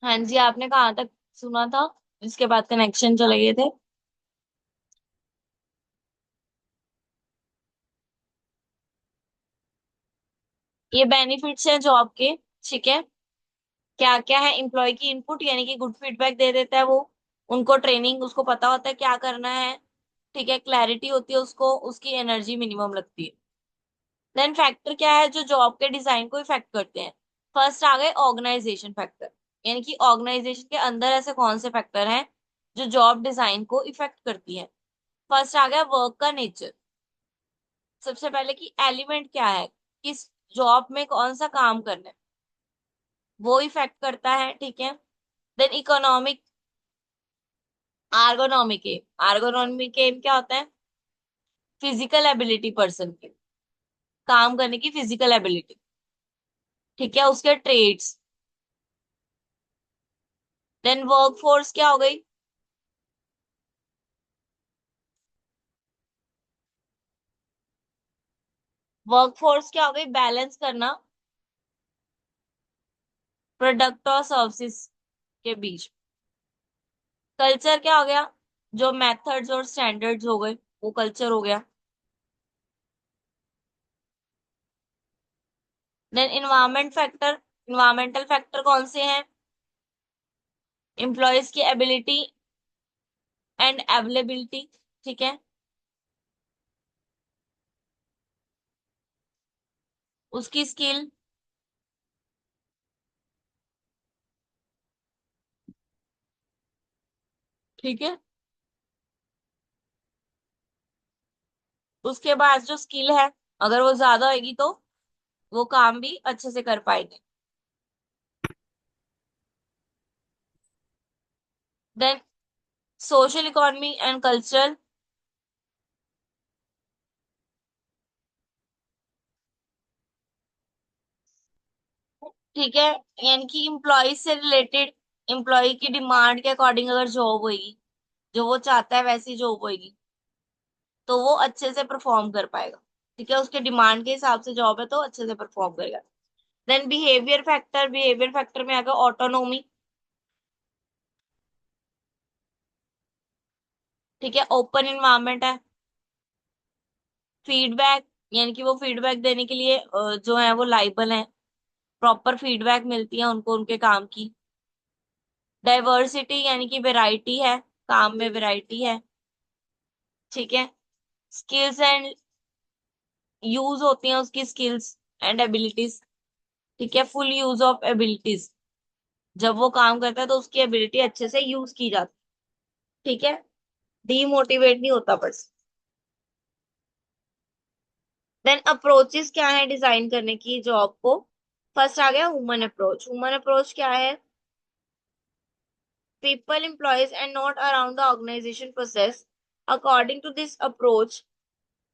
हाँ जी, आपने कहाँ तक सुना था? इसके बाद कनेक्शन चले गए थे। ये बेनिफिट्स हैं जॉब के। ठीक है। क्या क्या है? एम्प्लॉय की इनपुट यानी कि गुड फीडबैक दे देता है वो। उनको ट्रेनिंग, उसको पता होता है क्या करना है। ठीक है, क्लैरिटी होती है उसको, उसकी एनर्जी मिनिमम लगती है। देन फैक्टर क्या है जो जॉब के डिजाइन को इफेक्ट करते हैं? फर्स्ट आ गए ऑर्गेनाइजेशन फैक्टर। यानी कि ऑर्गेनाइजेशन के अंदर ऐसे कौन से फैक्टर हैं जो जॉब डिजाइन को इफेक्ट करती है? फर्स्ट आ गया वर्क का नेचर। सबसे पहले कि एलिमेंट क्या है, किस जॉब में कौन सा काम करना है, वो इफेक्ट करता है। ठीक है। Then economic, ergonomic aim. Ergonomic aim क्या होता है? फिजिकल एबिलिटी पर्सन की, काम करने की फिजिकल एबिलिटी। ठीक है, उसके ट्रेड्स। देन वर्क फोर्स क्या हो गई? वर्क फोर्स क्या हो गई? बैलेंस करना प्रोडक्ट और सर्विसेज के बीच। कल्चर क्या हो गया? जो मेथड्स और स्टैंडर्ड्स हो गए, वो कल्चर हो गया। Then environment factor. Environmental factor कौन से हैं? एम्प्लॉयज की एबिलिटी एंड अवेलेबिलिटी। ठीक है। उसकी स्किल। ठीक है। उसके बाद जो स्किल है, अगर वो ज्यादा होगी तो वो काम भी अच्छे से कर पाएंगे। Then social economy and cultural. ठीक है। यानी कि एम्प्लॉय से रिलेटेड, एम्प्लॉय की डिमांड के अकॉर्डिंग अगर जॉब होगी, जो वो चाहता है वैसी जॉब होगी, तो वो अच्छे से परफॉर्म कर पाएगा। ठीक है, उसके डिमांड के हिसाब से जॉब है तो अच्छे से परफॉर्म करेगा। Then behaviour factor. Behaviour factor में आएगा ऑटोनोमी। ठीक है, ओपन इन्वायरमेंट है। फीडबैक, यानी कि वो फीडबैक देने के लिए जो है वो लाइबल है। प्रॉपर फीडबैक मिलती है उनको उनके काम की। डाइवर्सिटी यानी कि वैरायटी है, काम में वैरायटी है। ठीक है। स्किल्स एंड यूज होती हैं उसकी स्किल्स एंड एबिलिटीज। ठीक है, फुल यूज ऑफ एबिलिटीज। जब वो काम करता है तो उसकी एबिलिटी अच्छे से यूज की जाती है। ठीक है। डीमोटिवेट नहीं होता बस। देन अप्रोचेस क्या है डिजाइन करने की जॉब को? फर्स्ट आ गया ह्यूमन अप्रोच। ह्यूमन अप्रोच क्या है? People, employees, and not around the organization process. According to this approach,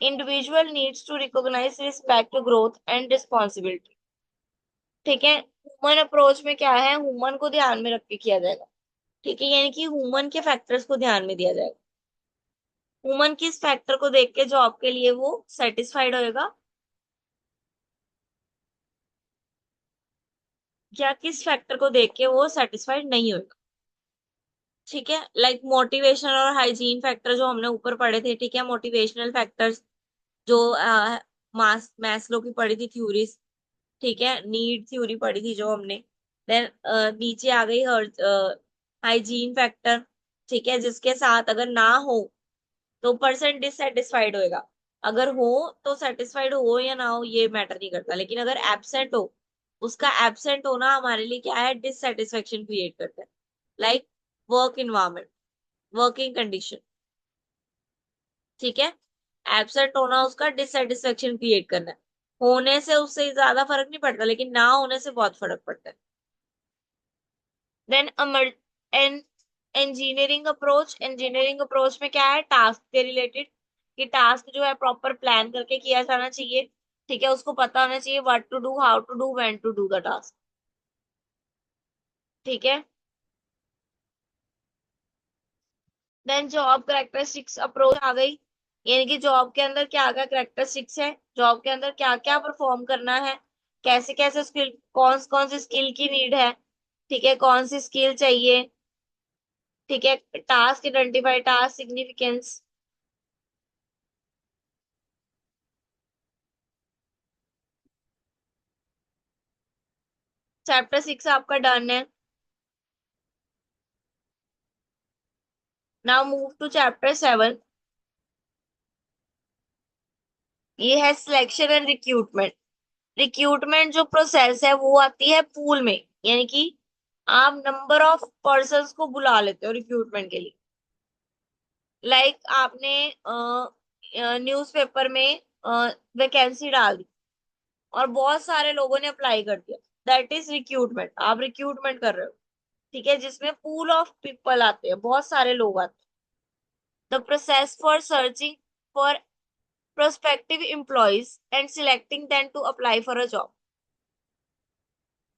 individual needs to recognize respect, growth, and responsibility. ठीक है। ह्यूमन अप्रोच में क्या है? ह्यूमन को ध्यान में रख के किया जाएगा। ठीक है, यानी कि ह्यूमन के फैक्टर्स को ध्यान में दिया जाएगा। ह्यूमन किस फैक्टर को देख के जॉब के लिए वो सेटिस्फाइड होएगा, या किस फैक्टर को देख के वो सेटिस्फाइड नहीं होगा? ठीक है, लाइक मोटिवेशन और हाइजीन फैक्टर जो हमने ऊपर पढ़े थे। ठीक है, मोटिवेशनल फैक्टर्स जो मैस्लो की पढ़ी थी थ्योरीज। ठीक है, नीड थ्योरी पढ़ी थी जो हमने। देन नीचे आ गई हाइजीन फैक्टर। ठीक है, जिसके साथ अगर ना हो तो पर्सन डिससेटिस्फाइड होएगा। अगर हो तो सेटिस्फाइड हो या ना हो ये मैटर नहीं करता, लेकिन अगर एब्सेंट हो, उसका एब्सेंट होना हमारे लिए क्या है? डिससेटिस्फेक्शन क्रिएट करता है। Like work environment, working condition. ठीक है, एब्सेंट होना उसका डिससेटिस्फेक्शन क्रिएट करना है। होने से उससे ज्यादा फर्क नहीं पड़ता, लेकिन ना होने से बहुत फर्क पड़ता है। Then an engineering approach. Engineering approach में क्या है? टास्क के रिलेटेड, कि टास्क जो है प्रॉपर प्लान करके किया जाना चाहिए। ठीक है, उसको पता होना चाहिए what to do, how to do, when to do the task. ठीक है। देन जॉब करेक्टरिस्टिक्स अप्रोच आ गई। यानी कि जॉब के अंदर क्या क्या करेक्टरिस्टिक्स है, जॉब के अंदर क्या क्या परफॉर्म करना है, कैसे कैसे स्किल, कौन कौन सी स्किल की नीड है। ठीक है, कौन सी स्किल चाहिए, ठीक है, task identify, task significance. Chapter 6 आपका डन है। Now move to chapter 7। ये है सिलेक्शन एंड रिक्रूटमेंट। रिक्रूटमेंट जो प्रोसेस है वो आती है पूल में, यानी कि आप नंबर ऑफ पर्सन्स को बुला लेते हो रिक्रूटमेंट के लिए। लाइक आपने न्यूज़पेपर में वैकेंसी डाल दी और बहुत सारे लोगों ने अप्लाई कर दिया, दैट इज रिक्रूटमेंट। आप रिक्रूटमेंट कर रहे हो, ठीक है, जिसमें पूल ऑफ पीपल आते हैं, बहुत सारे लोग आते हैं। The process for searching for prospective employees and selecting them to apply for a job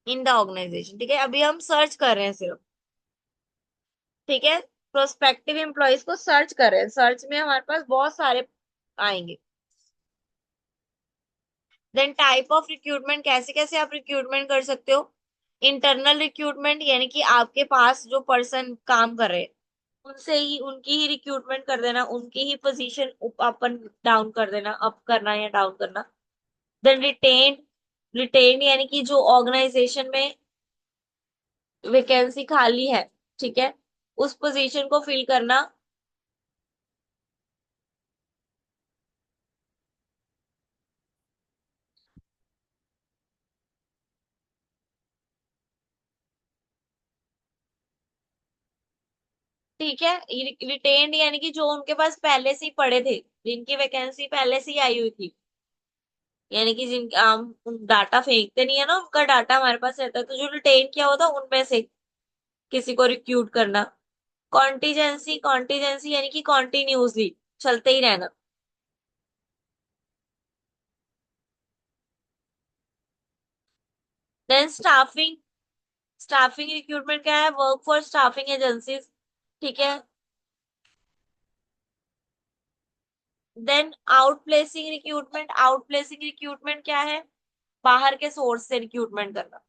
in the organization। ठीक है, अभी हम सर्च कर रहे हैं सिर्फ, ठीक है, प्रोस्पेक्टिव एम्प्लॉयज को सर्च कर रहे हैं। सर्च में हमारे पास बहुत सारे आएंगे। देन टाइप ऑफ रिक्रूटमेंट, कैसे कैसे आप रिक्रूटमेंट कर सकते हो। इंटरनल रिक्रूटमेंट, यानी कि आपके पास जो पर्सन काम कर रहे हैं उनसे ही, उनकी ही रिक्रूटमेंट कर देना, उनकी ही पोजीशन अप एंड डाउन कर देना, अप करना या डाउन करना। देन रिटेन, रिटेन यानी कि जो ऑर्गेनाइजेशन में वैकेंसी खाली है, ठीक है, उस पोजीशन को फिल करना। ठीक है, रिटेन्ड यानी कि जो उनके पास पहले से ही पड़े थे, जिनकी वैकेंसी पहले से ही आई हुई थी, यानी कि जिन हम डाटा फेंकते नहीं है ना, उनका डाटा हमारे पास रहता है, तो जो रिटेन किया होता उनमें से किसी को रिक्रूट करना। कॉन्टीजेंसी, कॉन्टीजेंसी यानी कि कॉन्टिन्यूसली चलते ही रहना। देन स्टाफिंग, स्टाफिंग रिक्रूटमेंट क्या है, वर्क फॉर स्टाफिंग एजेंसीज, ठीक है। देन आउटप्लेसिंग रिक्रूटमेंट, आउटप्लेसिंग रिक्रूटमेंट क्या है, बाहर के सोर्स से रिक्रूटमेंट करना।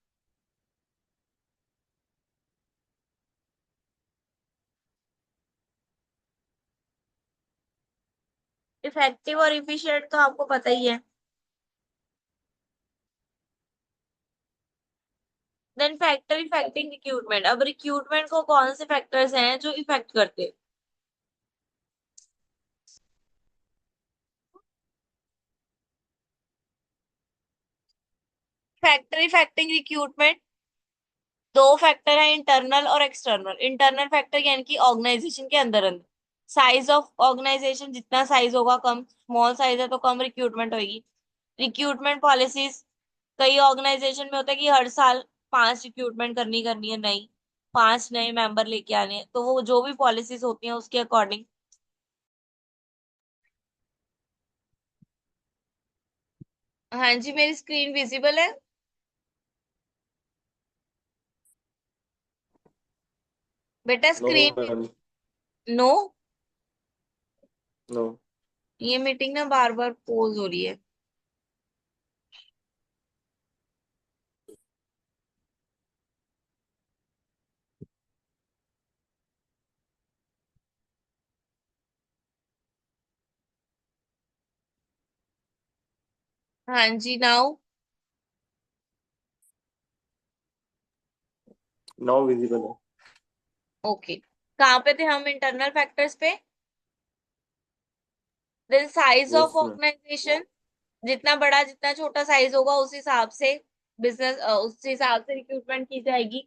इफेक्टिव और इफिशिएंट तो आपको पता ही है। देन फैक्टर इफेक्टिंग रिक्रूटमेंट, अब रिक्रूटमेंट को कौन से फैक्टर्स हैं जो इफेक्ट करते हैं। फैक्टर इफेक्टिंग रिक्रूटमेंट, दो फैक्टर है, इंटरनल और एक्सटर्नल। इंटरनल फैक्टर यानी कि ऑर्गेनाइजेशन के अंदर अंदर, साइज ऑफ ऑर्गेनाइजेशन, जितना साइज होगा कम, स्मॉल साइज है तो कम रिक्रूटमेंट होगी। रिक्रूटमेंट पॉलिसीज, कई ऑर्गेनाइजेशन में होता है कि हर साल 5 रिक्रूटमेंट करनी करनी है, नहीं 5 नए मेंबर लेके आने हैं, तो वो जो भी पॉलिसीज होती हैं उसके अकॉर्डिंग। हाँ जी, मेरी स्क्रीन विजिबल है। बेटा no screen, ma'am. No, no. ये मीटिंग ना बार बार पोज हो रही है। हाँ जी, नाउ। नाउ विजिबल है। ओके, कहाँ पे थे हम, इंटरनल फैक्टर्स पे। Then size of yes ma'am. Organisation, जितना बड़ा जितना छोटा साइज होगा उस हिसाब से बिजनेस, उस हिसाब से रिक्रूटमेंट की जाएगी।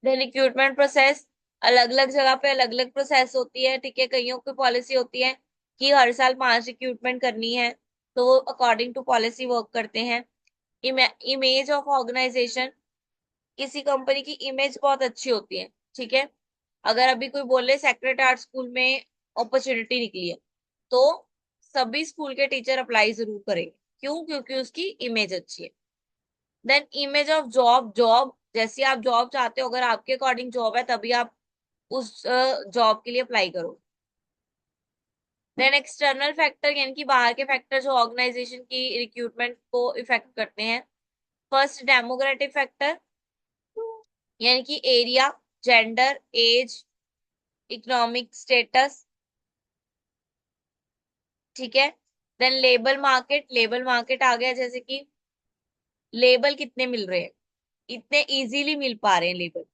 देन रिक्रूटमेंट प्रोसेस, अलग अलग जगह पे अलग अलग प्रोसेस होती है, ठीक है, कईयों की पॉलिसी होती है कि हर साल 5 रिक्रूटमेंट करनी है, तो वो अकॉर्डिंग टू पॉलिसी वर्क करते हैं। इमेज ऑफ ऑर्गेनाइजेशन, किसी कंपनी की इमेज बहुत अच्छी होती है, ठीक है, अगर अभी कोई बोले सेक्रेट आर्ट स्कूल में अपॉर्चुनिटी निकली है, तो सभी स्कूल के टीचर अप्लाई जरूर करेंगे। क्यों, क्योंकि उसकी इमेज अच्छी है। Then image of job, job जैसी आप जॉब चाहते हो, अगर आपके अकॉर्डिंग जॉब है तभी आप उस जॉब के लिए अप्लाई करो। देन एक्सटर्नल फैक्टर यानी कि बाहर के फैक्टर जो ऑर्गेनाइजेशन की रिक्रूटमेंट को इफेक्ट करते हैं। फर्स्ट डेमोग्रेटिक फैक्टर, यानी कि area, gender, age, economic status, ठीक है। Then labour market, labour market आ गया, जैसे कि लेबर कितने मिल रहे हैं, इतने इजीली मिल पा रहे हैं लेबर,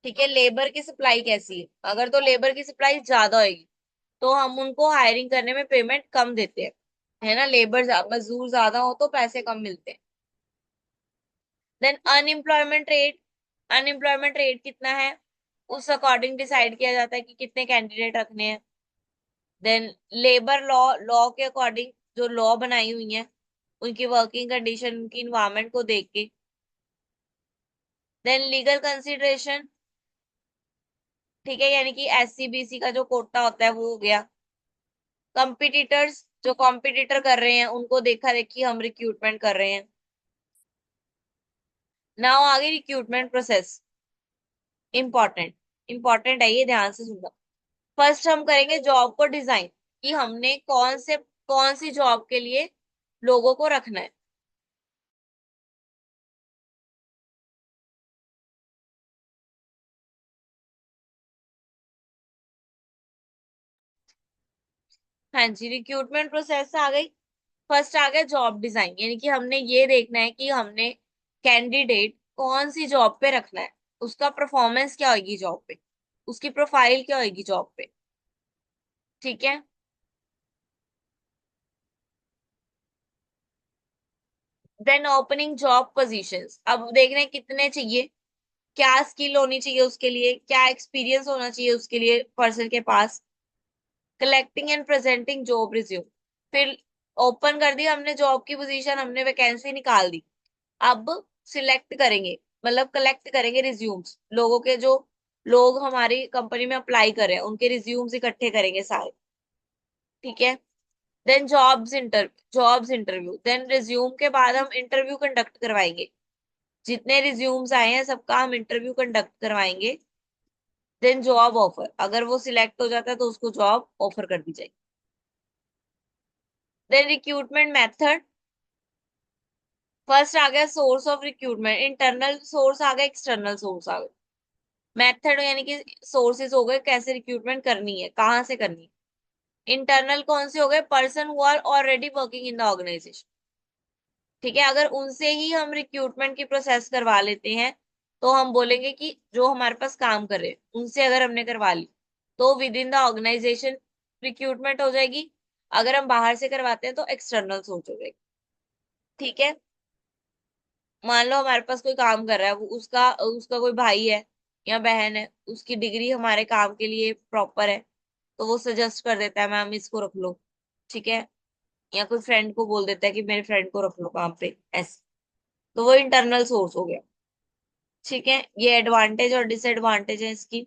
ठीक है। लेबर की सप्लाई कैसी है, अगर तो लेबर की सप्लाई ज्यादा होगी तो हम उनको हायरिंग करने में पेमेंट कम देते हैं, है ना। मजदूर ज्यादा हो तो पैसे कम मिलते हैं। Then unemployment rate, unemployment rate कितना है उस अकॉर्डिंग डिसाइड किया जाता है कि कितने कैंडिडेट रखने हैं। देन लेबर लॉ, लॉ के अकॉर्डिंग जो लॉ बनाई हुई है उनकी वर्किंग कंडीशन, उनकी इन्वायरमेंट को देख के। देन लीगल कंसिडरेशन, ठीक है, यानी कि एससी बीसी का जो कोटा होता है वो हो गया। कंपिटिटर्स, जो कॉम्पिटिटर कर रहे हैं उनको देखा देखी हम रिक्रूटमेंट कर रहे हैं। नाउ आगे रिक्रूटमेंट प्रोसेस, इंपॉर्टेंट, इंपॉर्टेंट है ये, ध्यान से सुनना। फर्स्ट हम करेंगे जॉब को डिजाइन, कि हमने कौन सी जॉब के लिए लोगों को रखना है। हाँ जी, रिक्रूटमेंट प्रोसेस आ गई। फर्स्ट आ गया जॉब डिजाइन, यानी कि हमने ये देखना है कि हमने कैंडिडेट कौन सी जॉब पे रखना है, उसका परफॉर्मेंस क्या होगी जॉब पे, उसकी प्रोफाइल क्या होगी जॉब पे, ठीक है। देन ओपनिंग जॉब पोजीशंस, अब देखना है कितने चाहिए, क्या स्किल होनी चाहिए उसके लिए, क्या एक्सपीरियंस होना चाहिए उसके लिए पर्सन के पास। Collecting and presenting job resume, फिर ओपन कर दी हमने जॉब की पोजीशन, हमने वैकेंसी निकाल दी। अब सिलेक्ट करेंगे, मतलब कलेक्ट करेंगे रिज्यूम्स, लोगों के जो लोग हमारी कंपनी में अप्लाई कर रहे हैं उनके रिज्यूम्स इकट्ठे करेंगे सारे, ठीक है। Then jobs interview, then resume के बाद हम इंटरव्यू कंडक्ट करवाएंगे, जितने रिज्यूम्स आए हैं सबका हम इंटरव्यू कंडक्ट करवाएंगे। देन जॉब ऑफर, अगर वो सिलेक्ट हो जाता है तो उसको जॉब ऑफर कर दी जाएगी। देन रिक्रूटमेंट मेथड, फर्स्ट आ गया source of recruitment, internal source आ गया, एक्सटर्नल सोर्स आ गया। मेथड यानी कि सोर्सेज हो गए, कैसे रिक्रूटमेंट करनी है, कहाँ से करनी है। इंटरनल कौन से हो गए, person who are already working in the organisation, ठीक है। अगर उनसे ही हम रिक्रूटमेंट की प्रोसेस करवा लेते हैं तो हम बोलेंगे कि जो हमारे पास काम कर रहे हैं उनसे अगर हमने करवा ली तो within the organisation recruitment हो जाएगी। अगर हम बाहर से करवाते हैं तो एक्सटर्नल सोच हो जाएगी, ठीक है। मान लो हमारे पास कोई काम कर रहा है, वो उसका उसका कोई भाई है या बहन है, उसकी डिग्री हमारे काम के लिए प्रॉपर है, तो वो सजेस्ट कर देता है मैम इसको रख लो, ठीक है। या कोई फ्रेंड को बोल देता है कि मेरे फ्रेंड को रख लो काम पे, ऐसे, तो वो इंटरनल सोर्स हो गया, ठीक है। ये एडवांटेज और डिसएडवांटेज है इसकी।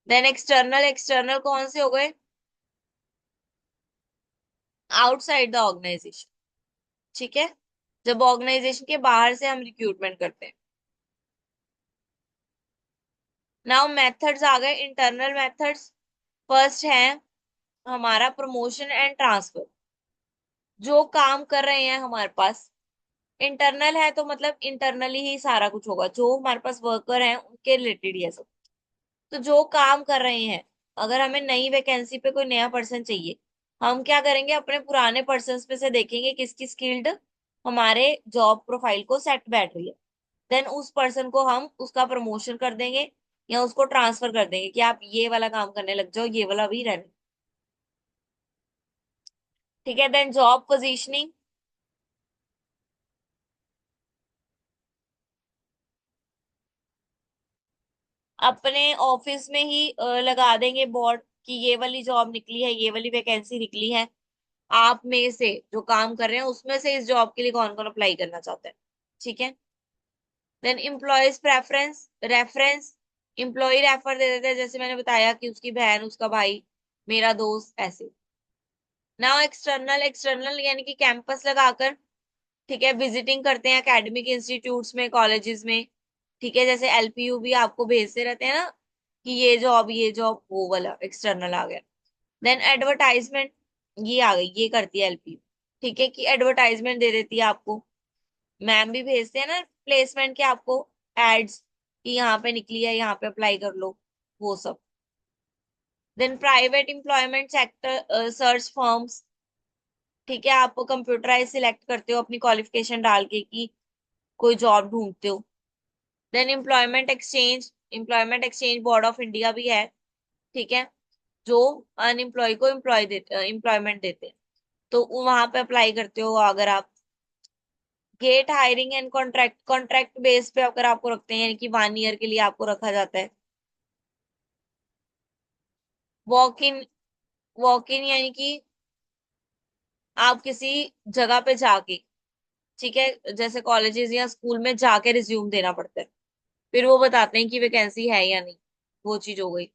देन एक्सटर्नल, एक्सटर्नल कौन से हो गए, आउटसाइड द ऑर्गेनाइजेशन, ठीक है, जब ऑर्गेनाइजेशन के बाहर से हम रिक्रूटमेंट करते हैं। नाउ मेथड्स आ गए, इंटरनल मेथड्स। फर्स्ट है हमारा प्रमोशन एंड ट्रांसफर, जो काम कर रहे हैं हमारे पास, इंटरनल है तो मतलब इंटरनली ही सारा कुछ होगा, जो हमारे पास वर्कर हैं उनके रिलेटेड ही है सब। तो जो काम कर रहे हैं, अगर हमें नई वैकेंसी पे कोई नया पर्सन चाहिए, हम क्या करेंगे, अपने पुराने पर्सन पे से देखेंगे किसकी स्किल्ड हमारे जॉब प्रोफाइल को सेट बैठ रही है। देन उस पर्सन को हम उसका प्रमोशन कर देंगे या उसको ट्रांसफर कर देंगे कि आप ये वाला काम करने लग जाओ, ये वाला भी रहने, ठीक है। देन जॉब पोजीशनिंग, अपने ऑफिस में ही लगा देंगे बोर्ड कि ये वाली जॉब निकली है, ये वाली वैकेंसी निकली है, आप में से जो काम कर रहे हैं उसमें से इस जॉब के लिए कौन कौन अप्लाई करना चाहता है, ठीक है। Then employees preference, reference, employee refer दे देते हैं, जैसे मैंने बताया कि उसकी बहन, उसका भाई, मेरा दोस्त, ऐसे। नाउ एक्सटर्नल, एक्सटर्नल यानी कि कैंपस लगाकर, ठीक है, विजिटिंग करते हैं एकेडमिक इंस्टीट्यूट्स में, कॉलेजेस में, ठीक है, जैसे एलपीयू भी आपको भेजते रहते हैं ना कि ये जॉब, वो वाला एक्सटर्नल आ गया। देन एडवर्टाइजमेंट, ये आ गई, ये करती है एलपीयू, ठीक है, कि एडवर्टाइजमेंट दे देती है आपको, मैम भी भेजते हैं ना प्लेसमेंट के आपको एड्स, कि यहाँ पे निकली है, यहाँ पे अप्लाई कर लो, वो सब। Then private employment sector search firms, ठीक है, आप कंप्यूटराइज सिलेक्ट करते हो अपनी क्वालिफिकेशन डाल के कि कोई जॉब ढूंढते हो। Then employment exchange board of India भी है, ठीक है, जो अनएम्प्लॉय को एम्प्लॉयमेंट देते हैं, तो वहां पे अप्लाई करते हो अगर आप। Get hiring and contract base पे अगर आपको रखते हैं, यानी कि 1 ईयर के लिए आपको रखा जाता है। वॉक इन, वॉक इन यानी कि आप किसी जगह पे जाके, ठीक है, जैसे कॉलेजेस या स्कूल में जाके रिज्यूम देना पड़ता है, फिर वो बताते हैं कि वैकेंसी है या नहीं, वो चीज हो गई।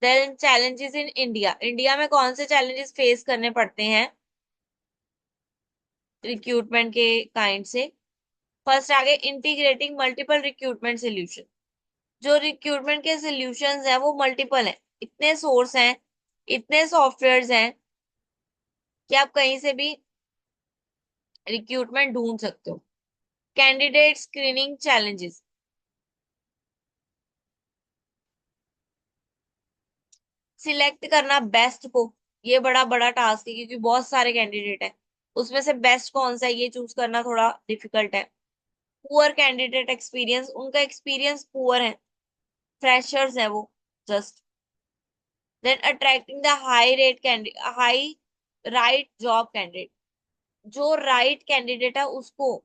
Then challenges in India, India में कौन से चैलेंजेस फेस करने पड़ते हैं रिक्रूटमेंट के काइंड से। फर्स्ट आगे इंटीग्रेटिंग मल्टीपल रिक्रूटमेंट सोल्यूशन, जो रिक्रूटमेंट के सोल्यूशंस हैं वो मल्टीपल हैं, इतने सोर्स हैं, इतने सॉफ्टवेयर्स हैं कि आप कहीं से भी रिक्रूटमेंट ढूंढ सकते हो। कैंडिडेट स्क्रीनिंग चैलेंजेस, सिलेक्ट करना बेस्ट को, ये बड़ा बड़ा टास्क है क्योंकि बहुत सारे कैंडिडेट हैं, उसमें से बेस्ट कौन सा है ये चूज करना थोड़ा डिफिकल्ट है। पुअर कैंडिडेट एक्सपीरियंस, उनका एक्सपीरियंस पुअर है, फ्रेशर्स है वो just. Then attracting the high right job candidate, जो राइट कैंडिडेट है उसको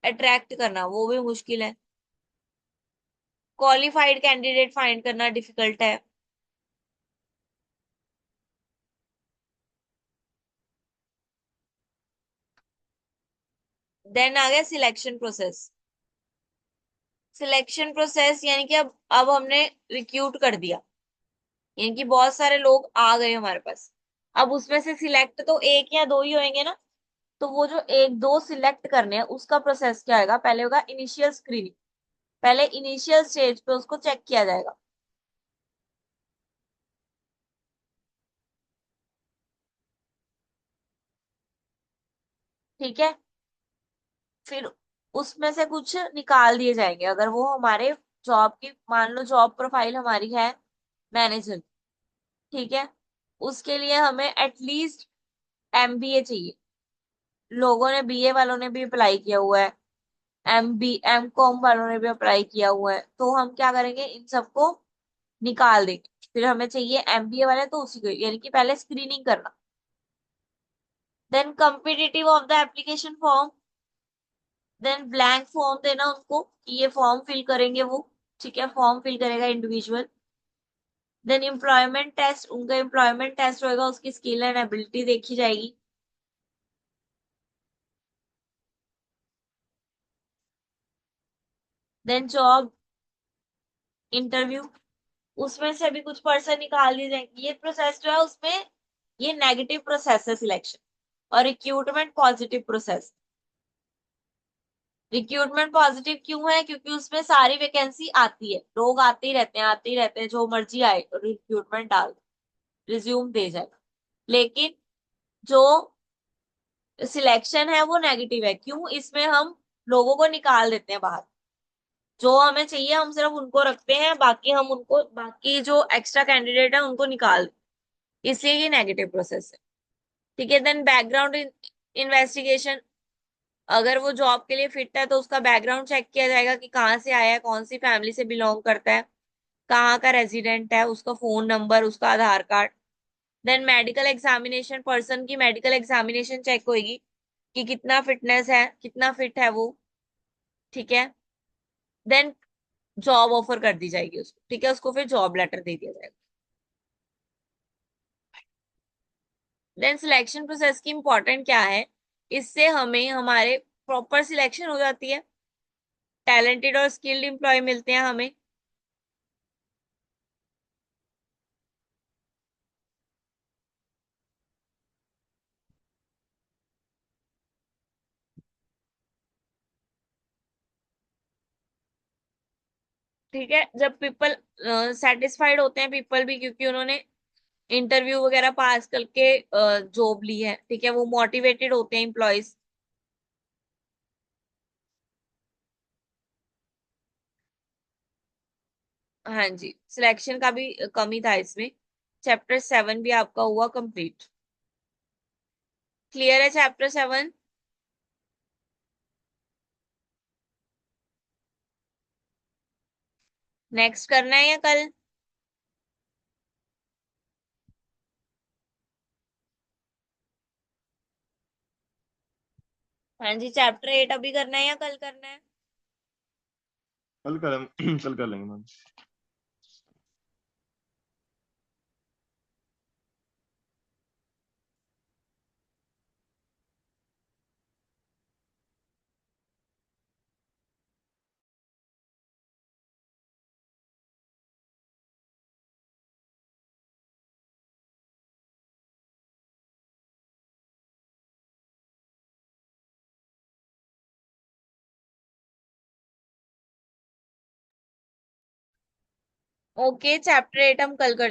अट्रैक्ट करना वो भी मुश्किल है। क्वालिफाइड कैंडिडेट फाइंड करना डिफिकल्ट है। देन आ गया सिलेक्शन प्रोसेस। सिलेक्शन प्रोसेस यानी कि अब हमने रिक्रूट कर दिया, यानी कि बहुत सारे लोग आ गए हमारे पास, अब उसमें से सिलेक्ट तो एक या दो ही होंगे ना, तो वो जो एक दो सिलेक्ट करने हैं उसका प्रोसेस क्या होगा, पहले होगा इनिशियल स्क्रीनिंग, पहले इनिशियल स्टेज पे उसको चेक किया जाएगा, ठीक है। फिर उसमें से कुछ निकाल दिए जाएंगे अगर वो हमारे जॉब की, मान लो जॉब प्रोफाइल हमारी है मैनेजर, ठीक है, उसके लिए हमें एटलीस्ट एमबीए चाहिए, लोगों ने बीए वालों ने भी अप्लाई किया हुआ है, एम कॉम वालों ने भी अप्लाई किया हुआ है, तो हम क्या करेंगे इन सबको निकाल देंगे, फिर हमें चाहिए एमबीए वाले, तो उसी को यानी कि पहले स्क्रीनिंग करना। Then competitive of the application form, then blank form देना उनको कि ये फॉर्म फिल करेंगे वो, ठीक है, फॉर्म फिल करेगा इंडिविजुअल। देन एम्प्लॉयमेंट टेस्ट, उनका एम्प्लॉयमेंट टेस्ट होगा, उसकी स्किल एंड एबिलिटी देखी जाएगी। देन जॉब इंटरव्यू, उसमें से भी कुछ पर्सन निकाल दिए जाएंगे, ये प्रोसेस जो है उसमें ये नेगेटिव प्रोसेस है सिलेक्शन, और recruitment positive process. Recruitment positive क्यों है, क्योंकि उसमें सारी वैकेंसी आती है, लोग आते ही रहते हैं, आते ही रहते हैं, जो मर्जी आए रिक्रूटमेंट डाल, रिज्यूम दे जाएगा। लेकिन जो सिलेक्शन है वो नेगेटिव है, क्यों, इसमें हम लोगों को निकाल देते हैं बाहर, जो हमें चाहिए हम सिर्फ उनको रखते हैं, बाकी हम उनको, बाकी जो एक्स्ट्रा कैंडिडेट है उनको निकाल देते हैं। इसलिए ये नेगेटिव प्रोसेस है, ठीक है। देन बैकग्राउंड इन्वेस्टिगेशन, अगर वो जॉब के लिए फिट है तो उसका बैकग्राउंड चेक किया जाएगा कि कहाँ से आया है, कौन सी फैमिली से बिलोंग करता है, कहाँ का रेजिडेंट है, उसका फोन नंबर, उसका Aadhaar card. Then medical examination, person की मेडिकल एग्जामिनेशन चेक होगी कि कितना फिटनेस है, कितना फिट है वो, ठीक है। देन जॉब ऑफर कर दी जाएगी उसको, ठीक है, उसको फिर जॉब लेटर दे दिया जाएगा। देन सिलेक्शन प्रोसेस की इंपॉर्टेंट क्या है, इससे हमें हमारे प्रॉपर सिलेक्शन हो जाती है, टैलेंटेड और स्किल्ड एम्प्लॉय मिलते हैं हमें। ठीक है, जब पीपल सेटिस्फाइड होते हैं पीपल भी, क्योंकि उन्होंने इंटरव्यू वगैरह पास करके जॉब ली है, ठीक है, वो मोटिवेटेड होते हैं एम्प्लॉयज। हाँ जी, सिलेक्शन का भी कमी था इसमें। चैप्टर 7 भी आपका हुआ कंप्लीट। क्लियर है चैप्टर 7? नेक्स्ट करना है या कल? हाँ जी, चैप्टर 8 अभी करना है या कल करना है? कल कर कल कर लेंगे मैम। ओके, चैप्टर 8 हम कल कर